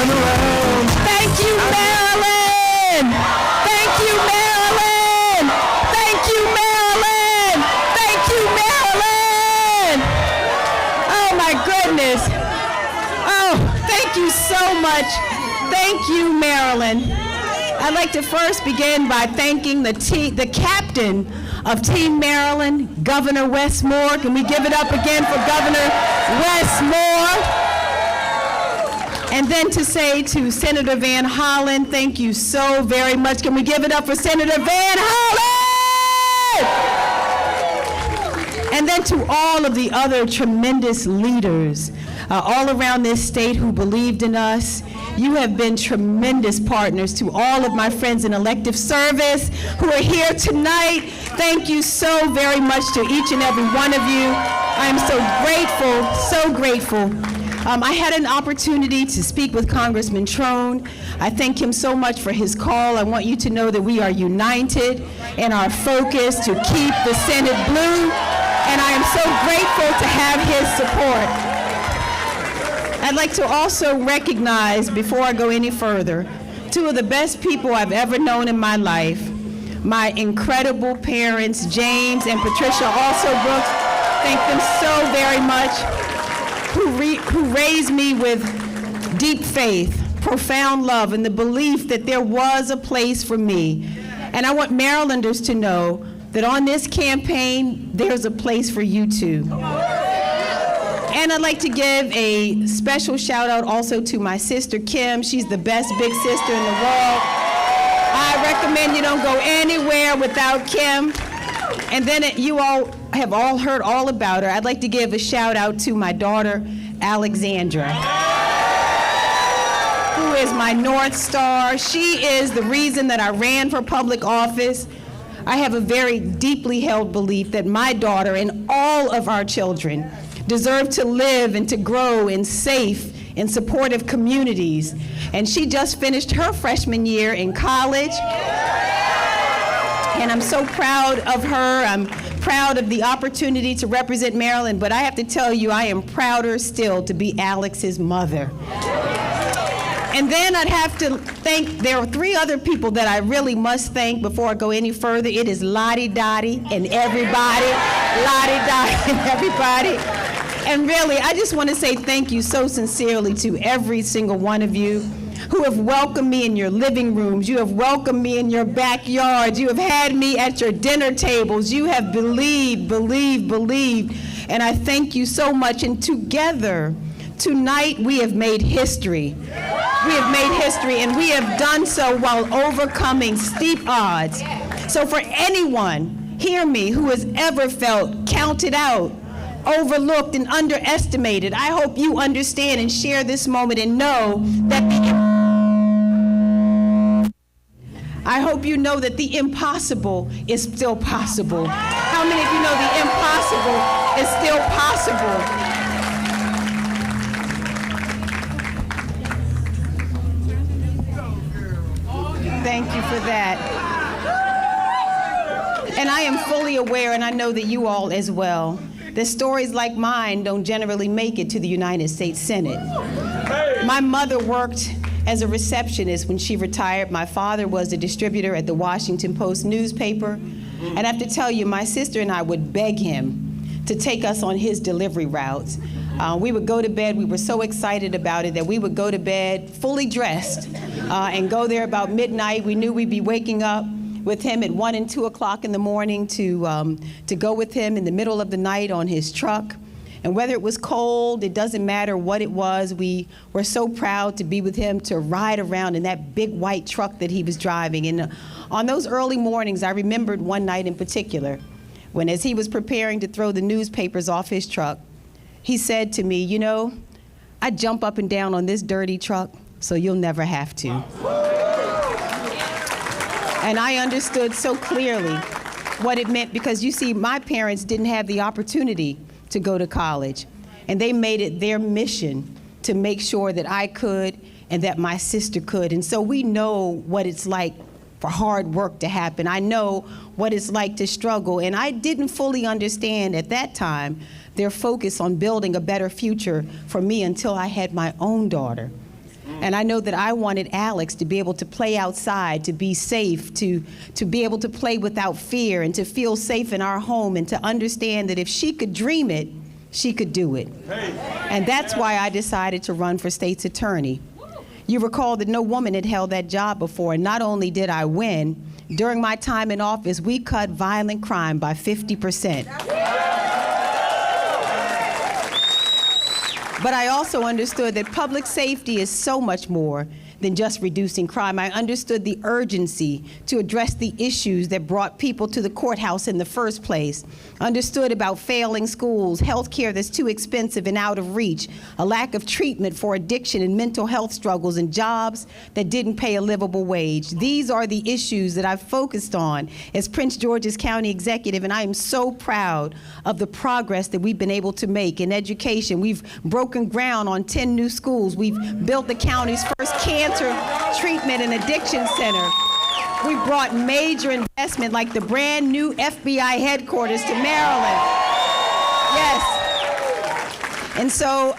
turn around. Thank you, Maryland. Thank you, Maryland. Thank you, Maryland. Thank you, Maryland. Oh, my goodness. Oh, thank you so much. Thank you, Maryland. I'd like to first begin by thanking the captain of Team Maryland, Governor Westmore. Can we give it up again for Governor Westmore? And then to say to Senator Van Hollen, thank you so very much. Can we give it up for Senator Van Hollen? And then to all of the other tremendous leaders all around this state who believed in us. You have been tremendous partners. To all of my friends in elective service who are here tonight, thank you so very much to each and every one of you. I am so grateful, so grateful. I had an opportunity to speak with Congressman Trone. I thank him so much for his call. I want you to know that we are united in our focus to keep the Senate blue, and I am so grateful to have his support. I'd like to also recognize, before I go any further, two of the best people I've ever known in my life, my incredible parents, James and Patricia Alsobrooks. Thank them so very much, who raised me with deep faith, profound love, and the belief that there was a place for me. And I want Marylanders to know that on this campaign, there's a place for you too. And I'd like to give a special shout out also to my sister, Kim. She's the best big sister in the world. I recommend you don't go anywhere without Kim. And then you all have all heard all about her. I'd like to give a shout out to my daughter, Alexandra, who is my North Star. She is the reason that I ran for public office. I have a very deeply held belief that my daughter and all of our children deserve to live and to grow in safe and supportive communities. And she just finished her freshman year in college. And I'm so proud of her. I'm proud of the opportunity to represent Maryland, but I have to tell you, I am prouder still to be Alex's mother. And then I'd have to thank, there are three other people that I really must thank before I go any further. It is Lottie Dottie and everybody. Lottie Dottie and everybody. And really, I just want to say thank you so sincerely to every single one of you who have welcomed me in your living rooms. You have welcomed me in your backyards. You have had me at your dinner tables. You have believed. And I thank you so much. And together, tonight, we have made history. We have made history, and we have done so while overcoming steep odds. So for anyone, hear me, who has ever felt counted out, overlooked, and underestimated, I hope you understand and share this moment and know that I hope you know that the impossible is still possible. How many of you know the impossible is still possible? Thank you for that. And I am fully aware, and I know that you all as well, that stories like mine don't generally make it to the United States Senate. My mother worked as a receptionist when she retired. My father was a distributor at the Washington Post newspaper. And I have to tell you, my sister and I would beg him to take us on his delivery routes. We would go to bed, we were so excited about it that we would go to bed fully dressed and go there about midnight. We knew we'd be waking up with him at 1 and 2 o'clock in the morning to go with him in the middle of the night on his truck. And whether it was cold, it doesn't matter what it was, we were so proud to be with him, to ride around in that big white truck that he was driving. And on those early mornings, I remembered one night in particular, when as he was preparing to throw the newspapers off his truck, he said to me, you know, I jump up and down on this dirty truck, so you'll never have to. And I understood so clearly what it meant, because you see, my parents didn't have the opportunity to go to college, and they made it their mission to make sure that I could and that my sister could. And so we know what it's like for hard work to happen. I know what it's like to struggle, and I didn't fully understand at that time their focus on building a better future for me until I had my own daughter. And I know that I wanted Alex to be able to play outside, to be safe, to be able to play without fear, and to feel safe in our home, and to understand that if she could dream it, she could do it. And that's why I decided to run for state's attorney. You recall that no woman had held that job before, and not only did I win, during my time in office, we cut violent crime by 50%. But I also understood that public safety is so much more than just reducing crime. I understood the urgency to address the issues that brought people to the courthouse in the first place. Understood about failing schools, health care that's too expensive and out of reach, a lack of treatment for addiction and mental health struggles, and jobs that didn't pay a livable wage. These are the issues that I've focused on as Prince George's County Executive, and I am so proud of the progress that we've been able to make in education. We've broken ground on 10 new schools. We've built the county's first cancer treatment and addiction center. We brought major investment like the brand new FBI headquarters to Maryland. Yes. And so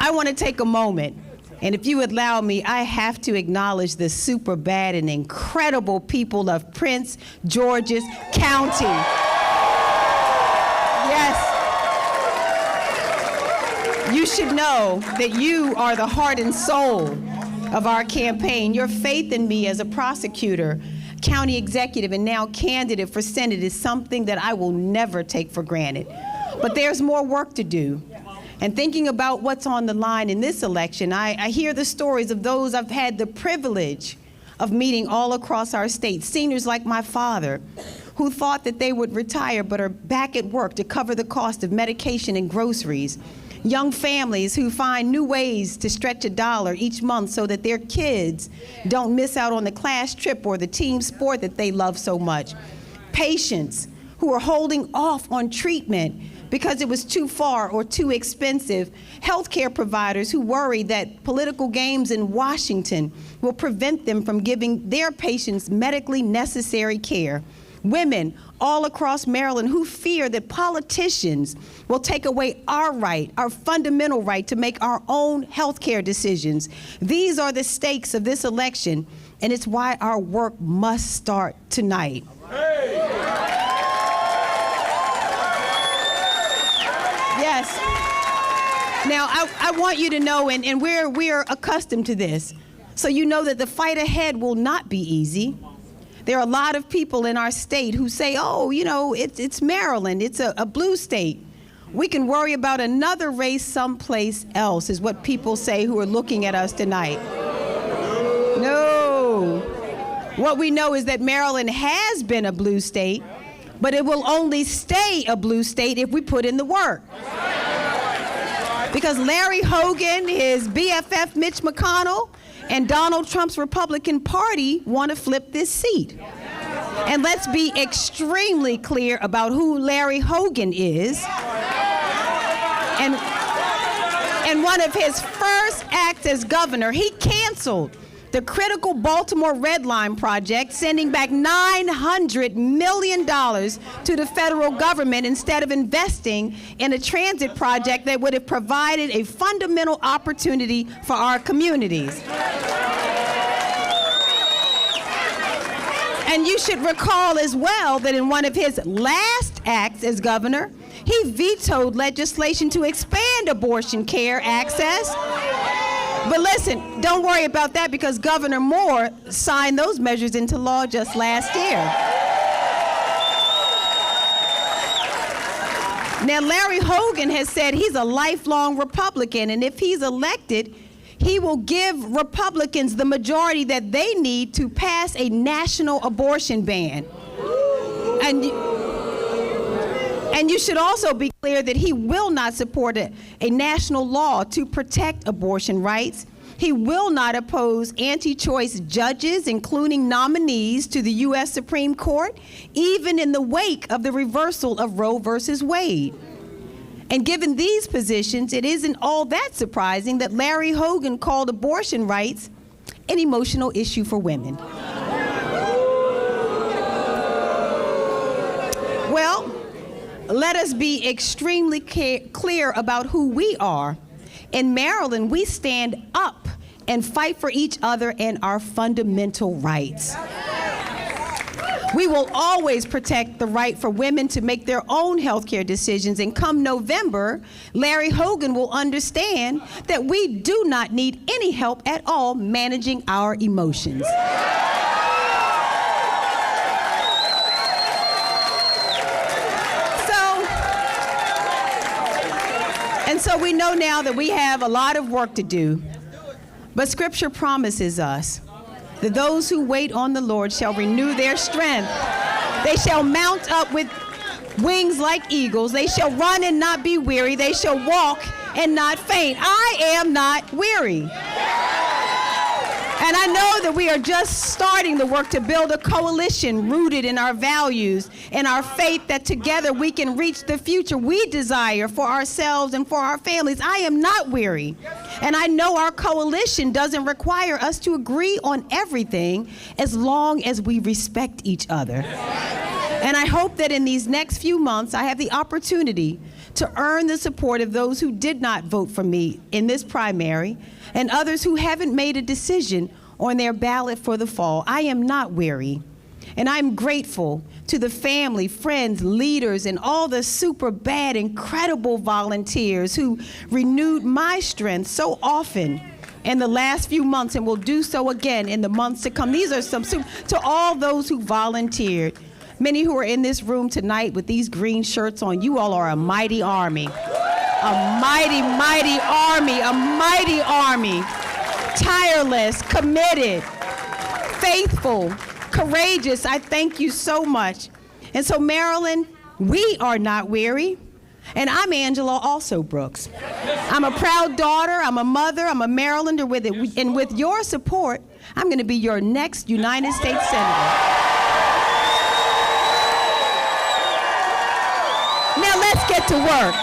I want to take a moment, and if you would allow me, I have to acknowledge the super bad and incredible people of Prince George's County. Yes. You should know that you are the heart and soul of our campaign. Your faith in me as a prosecutor, county executive, and now candidate for Senate is something that I will never take for granted. But there's more work to do. And thinking about what's on the line in this election, I hear the stories of those I've had the privilege of meeting all across our state. Seniors like my father, who thought that they would retire but are back at work to cover the cost of medication and groceries. Young families who find new ways to stretch $1 each month so that their kids don't miss out on the class trip or the team sport that they love so much. Patients who are holding off on treatment because it was too far or too expensive. Healthcare providers who worry that political games in Washington will prevent them from giving their patients medically necessary care. Women all across Maryland who fear that politicians will take away our right, our fundamental right to make our own health care decisions. These are the stakes of this election, and it's why our work must start tonight. Yes. Now, I want you to know, and we're accustomed to this, so you know that the fight ahead will not be easy. There are a lot of people in our state who say, oh, you know, it's Maryland, it's a blue state. We can worry about another race someplace else, is what people say who are looking at us tonight. No. What we know is that Maryland has been a blue state, but it will only stay a blue state if we put in the work. Because Larry Hogan, his BFF Mitch McConnell, and Donald Trump's Republican Party want to flip this seat. And let's be extremely clear about who Larry Hogan is. And one of his first acts as governor, he canceled the critical Baltimore Red Line project, sending back $900 million to the federal government instead of investing in a transit project that would have provided a fundamental opportunity for our communities. And you should recall as well that in one of his last acts as governor, he vetoed legislation to expand abortion care access. But listen, don't worry about that because Governor Moore signed those measures into law just last year. Now, Larry Hogan has said he's a lifelong Republican, and if he's elected, he will give Republicans the majority that they need to pass a national abortion ban. And you should also be clear that he will not support a national law to protect abortion rights. He will not oppose anti-choice judges, including nominees to the U.S. Supreme Court, even in the wake of the reversal of Roe versus Wade. And given these positions, it isn't all that surprising that Larry Hogan called abortion rights an emotional issue for women. Well, let us be extremely clear about who we are. In Maryland, we stand up and fight for each other and our fundamental rights. We will always protect the right for women to make their own healthcare decisions, and come November, Larry Hogan will understand that we do not need any help at all managing our emotions. So we know now that we have a lot of work to do, but Scripture promises us that those who wait on the Lord shall renew their strength. They shall mount up with wings like eagles. They shall run and not be weary. They shall walk and not faint. I am not weary. And I know that we are just starting the work to build a coalition rooted in our values and our faith that together we can reach the future we desire for ourselves and for our families. I am not weary. And I know our coalition doesn't require us to agree on everything as long as we respect each other. And I hope that in these next few months, I have the opportunity to earn the support of those who did not vote for me in this primary and others who haven't made a decision on their ballot for the fall. I am not weary. And I'm grateful to the family, friends, leaders, and all the super bad, incredible volunteers who renewed my strength so often in the last few months and will do so again in the months to come. These are to all those who volunteered. Many who are in this room tonight with these green shirts on, you all are a mighty army. A mighty, mighty army, a mighty army. Tireless, committed, faithful, courageous. I thank you so much. And so, Maryland, we are not weary. And I'm Angela Alsobrooks. I'm a proud daughter, I'm a mother, I'm a Marylander with it. And with your support, I'm going to be your next United States Senator. Now let's get to work.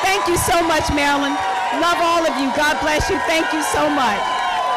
Thank you so much, Maryland. Love all of you. God bless you. Thank you so much.